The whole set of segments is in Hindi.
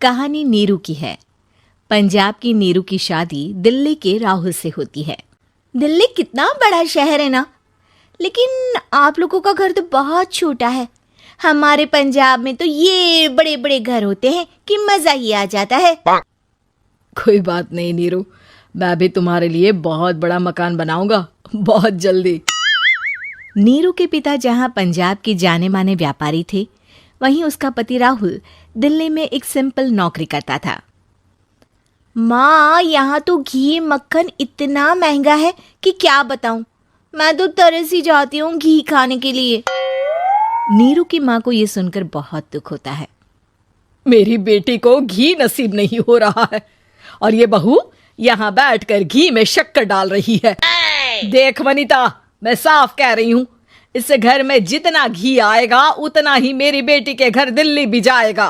कहानी नीरू की है। पंजाब की नीरू की शादी दिल्ली के राहुल से होती है। दिल्ली कितना बड़ा शहर है ना, लेकिन आप लोगों का घर तो बहुत छोटा है। हमारे पंजाब में तो ये बड़े बड़े घर होते हैं कि मजा ही आ जाता है। कोई बात नहीं नीरू, मैं भी तुम्हारे लिए बहुत बड़ा मकान बनाऊंगा बहुत जल्दी। नीरू के पिता जहां पंजाब के जाने माने व्यापारी थे, वहीं उसका पति राहुल दिल्ली में एक सिंपल नौकरी करता था। माँ, यहाँ तो घी मक्खन इतना महंगा है कि क्या बताऊं। मैं तो तरस ही जाती हूँ घी खाने के लिए। नीरू की माँ को ये सुनकर बहुत दुख होता है। मेरी बेटी को घी नसीब नहीं हो रहा है और ये बहू यहाँ बैठकर घी में शक्कर डाल रही है। देख वनिता, मैं साफ कह रही हूँ, इस घर में जितना घी आएगा उतना ही मेरी बेटी के घर दिल्ली भी जाएगा।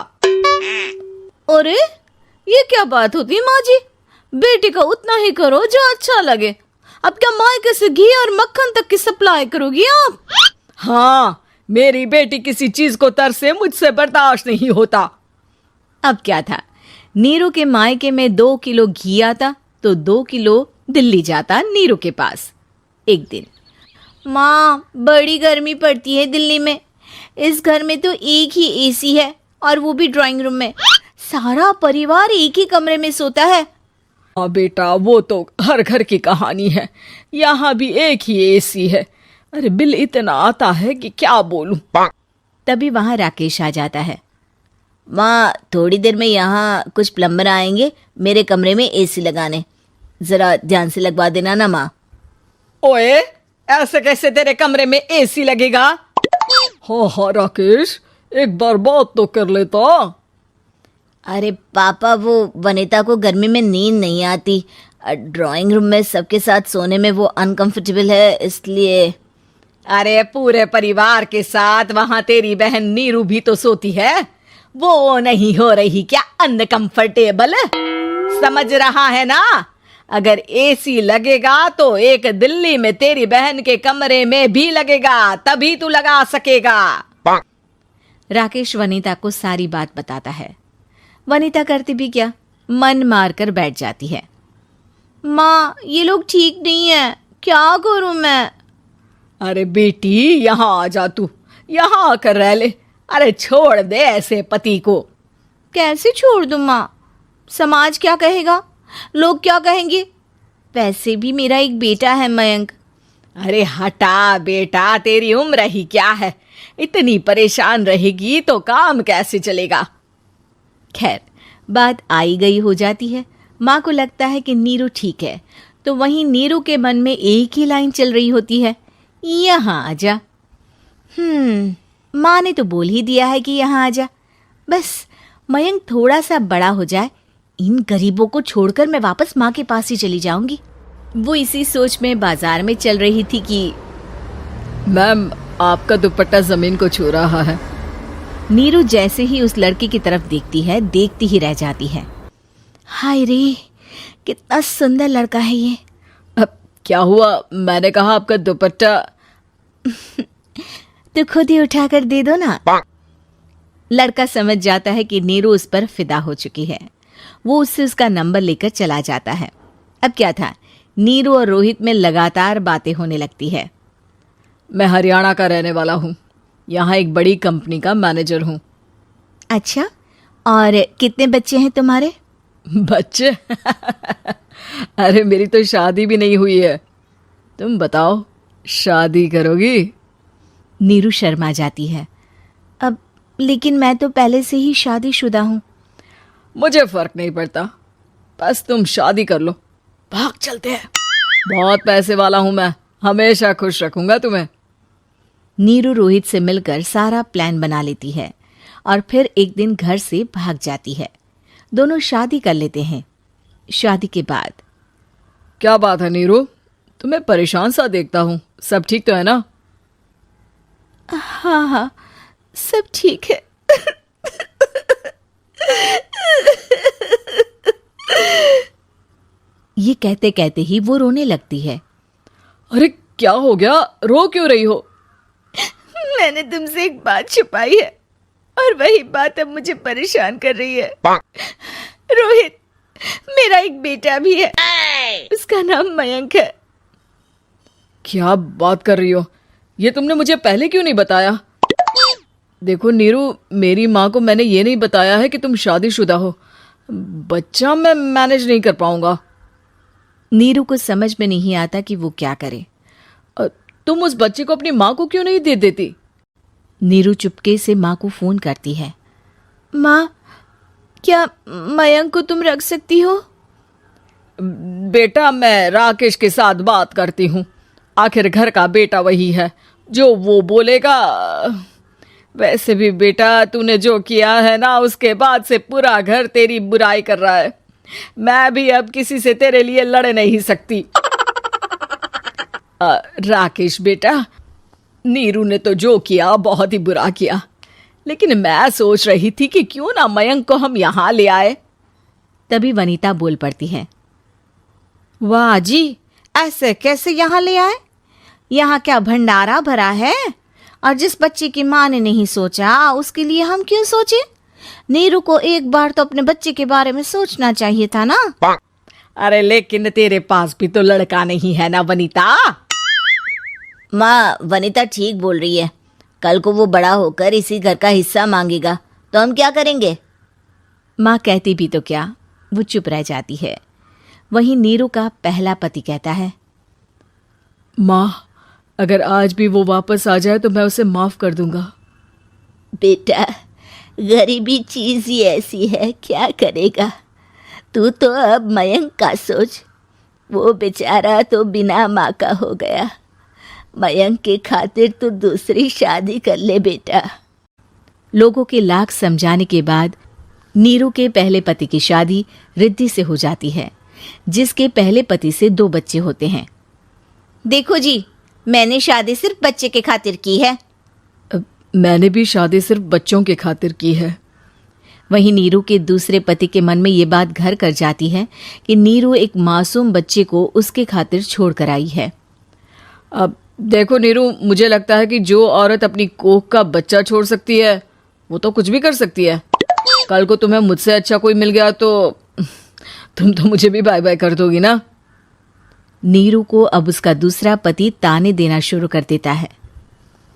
अरे ये क्या बात होती है माँ जी? बेटी का उतना ही करो जो अच्छा लगे। अब क्या मायके से घी और मक्खन तक की सप्लाई करोगी आप? हाँ, मेरी बेटी किसी चीज को तरसे मुझसे बर्दाश्त नहीं होता। अब क्या था, नीरू के मायके में 2 किलो घी आता तो 2 किलो दिल्ली जाता नीरू के पास। एक दिन, माँ बड़ी गर्मी पड़ती है दिल्ली में। इस घर में तो एक ही एसी है और वो भी ड्राइंग रूम में। सारा परिवार एक ही कमरे में सोता है। हाँ बेटा, वो तो हर घर की कहानी है। यहाँ भी एक ही एसी है। अरे बिल इतना आता है कि क्या बोलूं। तभी वहां राकेश आ जाता है। माँ, थोड़ी देर में यहाँ कुछ प्लम्बर आएंगे मेरे कमरे में एसी लगाने। जरा ध्यान से लगवा देना ना माँ। ओए, ऐसे कैसे तेरे कमरे में एसी लगेगा? हाँ राकेश, एक बार बात तो कर लेता। अरे पापा, वो वनिता को गर्मी में नींद नहीं आती। ड्राइंग रूम में सबके साथ सोने में वो अनकंफर्टेबल है, इसलिए। अरे पूरे परिवार के साथ वहां तेरी बहन नीरू भी तो सोती है। वो नहीं हो रही क्या अनकंफर्टेबल? समझ रहा है ना? अगर एसी लगेगा तो एक दिल्ली में तेरी बहन के कमरे में भी लगेगा, तभी तू लगा सकेगा। राकेश वनिता को सारी बात बताता है। वनिता करती भी क्या, मन मार कर बैठ जाती है। माँ, ये लोग ठीक नहीं है, क्या करूं मैं? अरे बेटी, यहाँ आ जा, तू यहाँ आकर रह ले। अरे छोड़ दे ऐसे पति को। कैसे छोड़ दूं माँ? समाज क्या कहेगा, लोग क्या कहेंगे? वैसे भी मेरा एक बेटा है मयंक। अरे हटा बेटा, तेरी उम्र ही क्या है, इतनी परेशान रहेगी तो काम कैसे चलेगा। खैर, बात आई गई हो जाती है। माँ को लगता है कि नीरू ठीक है, तो वहीं नीरू के मन में एक ही लाइन चल रही होती है, यहाँ आ जा। माँ ने तो बोल ही दिया है कि यहाँ आ जा। बस मयंक थोड़ा सा बड़ा हो जाए, इन गरीबों को छोड़कर मैं वापस माँ के पास ही चली जाऊंगी। वो इसी सोच में बाजार में चल रही थी कि मैम, आपका दुपट्टा जमीन को छू रहा है। नीरू जैसे ही उस लड़की की तरफ देखती है, देखती ही रह जाती है। हाय रे, कितना सुंदर लड़का है ये। अब क्या हुआ? मैंने कहा आपका दुपट्टा। तो खुद ही उठाकर दे दो ना। लड़का समझ जाता है कि नीरू उस पर फिदा हो चुकी है। वो उससे उसका नंबर लेकर चला जाता है। अब क्या था, नीरू और रोहित में लगातार बातें होने लगती है। मैं हरियाणा का रहने वाला हूँ, यहाँ एक बड़ी कंपनी का मैनेजर हूँ। अच्छा, और कितने बच्चे हैं तुम्हारे? बच्चे? अरे मेरी तो शादी भी नहीं हुई है। तुम बताओ, शादी करोगी? नीरू शर्मा जाती है। अब लेकिन मैं तो पहले से ही शादीशुदा हूँ। मुझे फर्क नहीं पड़ता, बस तुम शादी कर लो, भाग चलते हैं। बहुत पैसे वाला हूँ मैं, हमेशा खुश रखूंगा तुम्हें। नीरू रोहित से मिलकर सारा प्लान बना लेती है और फिर एक दिन घर से भाग जाती है। दोनों शादी कर लेते हैं। शादी के बाद, क्या बात है नीरू, तुम्हें परेशान सा देखता हूँ, सब ठीक तो है ना? हाँ, सब ठीक है। ये कहते कहते ही वो रोने लगती है। अरे क्या हो गया, रो क्यों रही हो? मैंने तुमसे एक बात छुपाई है और वही बात अब मुझे परेशान कर रही है। रोहित, मेरा एक बेटा भी है, उसका नाम मयंक है। क्या बात कर रही हो? ये तुमने मुझे पहले क्यों नहीं बताया? देखो नीरू, मेरी माँ को मैंने ये नहीं बताया है कि तुम शादीशुदा हो। बच्चा मैं मैनेज नहीं कर पाऊंगा। नीरू को समझ में नहीं आता कि वो क्या करे। तुम उस बच्चे को अपनी माँ को क्यों नहीं दे देती? नीरू चुपके से माँ को फोन करती है। माँ, क्या मयंक को तुम रख सकती हो? बेटा, मैं राकेश के साथ बात करती हूँ। आखिर घर का बेटा वही है, जो वो बोलेगा। वैसे भी बेटा, तूने जो किया है ना, उसके बाद से पूरा घर तेरी बुराई कर रहा है। मैं भी अब किसी से तेरे लिए लड़ नहीं सकती। राकेश बेटा, नीरू ने तो जो किया बहुत ही बुरा किया, लेकिन मैं सोच रही थी कि क्यों ना मयंक को हम यहाँ ले आए। तभी वनीता बोल पड़ती है। वाह जी, ऐसे कैसे यहाँ ले आए? यहाँ क्या भंडारा भरा है? और जिस बच्चे की माँ ने नहीं सोचा, उसके लिए हम क्यों सोचे? नीरू को एक बार तो अपने बच्चे के बारे में सोचना चाहिए था ना। अरे लेकिन तेरे पास भी तो लड़का नहीं है ना वनीता। माँ, वनीता ठीक बोल रही है। कल को वो बड़ा होकर इसी घर का हिस्सा मांगेगा तो हम क्या करेंगे? माँ कहती भी तो क्या, वो चुप रह जाती है। वहीं नीरू का पहला पति कहता है। माँ, अगर आज भी वो वापस आ जाए तो मैं उसे माफ कर दूंगा। बेटा, गरीबी चीज ही ऐसी है, क्या करेगा? तू तो अब मयंक का सोच। वो बेचारा तो बिना माँ का हो गया। मयंक के खातिर तू दूसरी शादी कर ले बेटा। लोगों के लाख समझाने के बाद नीरू के पहले पति की शादी रिद्धि से हो जाती है, जिसके पहले पति से 2 बच्चे होते हैं। देखो जी, मैंने शादी सिर्फ बच्चे के खातिर की है। मैंने भी शादी सिर्फ बच्चों के खातिर की है। वहीं नीरू के दूसरे पति के मन में ये बात घर कर जाती है कि नीरू एक मासूम बच्चे को उसके खातिर छोड़ कर आई है। अब देखो नीरू, मुझे लगता है कि जो औरत अपनी कोख का बच्चा छोड़ सकती है, वो तो कुछ भी कर सकती है। कल को तुम्हें मुझसे अच्छा कोई मिल गया तो तुम तो मुझे भी बाय बाय कर दोगी ना। नीरू को अब उसका दूसरा पति ताने देना शुरू कर देता है।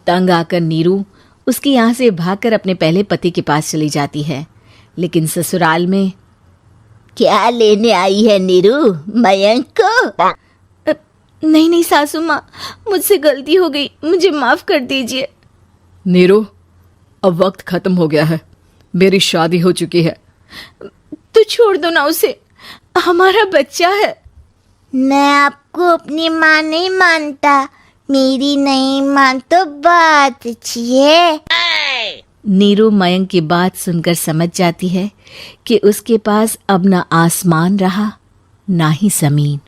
तंग आकर नीरू उसके यहाँ से भागकर अपने पहले पति के पास चली जाती है, लेकिन ससुराल में क्या लेने आई है नीरू, मयंक को? नहीं नहीं सासू माँ, मुझसे गलती हो गई, मुझे माफ कर दीजिए। नीरू, अब वक्त खत्म हो गया है, मेरी शादी हो चुकी है। तो छोड़ दो ना उसे, हमारा बच्चा है। मैं आपको अपनी माँ नहीं मानता, मेरी नहीं मान तो बात अच्छी है। नीरू मयंक की बात सुनकर समझ जाती है कि उसके पास अब ना आसमान रहा ना ही जमीन।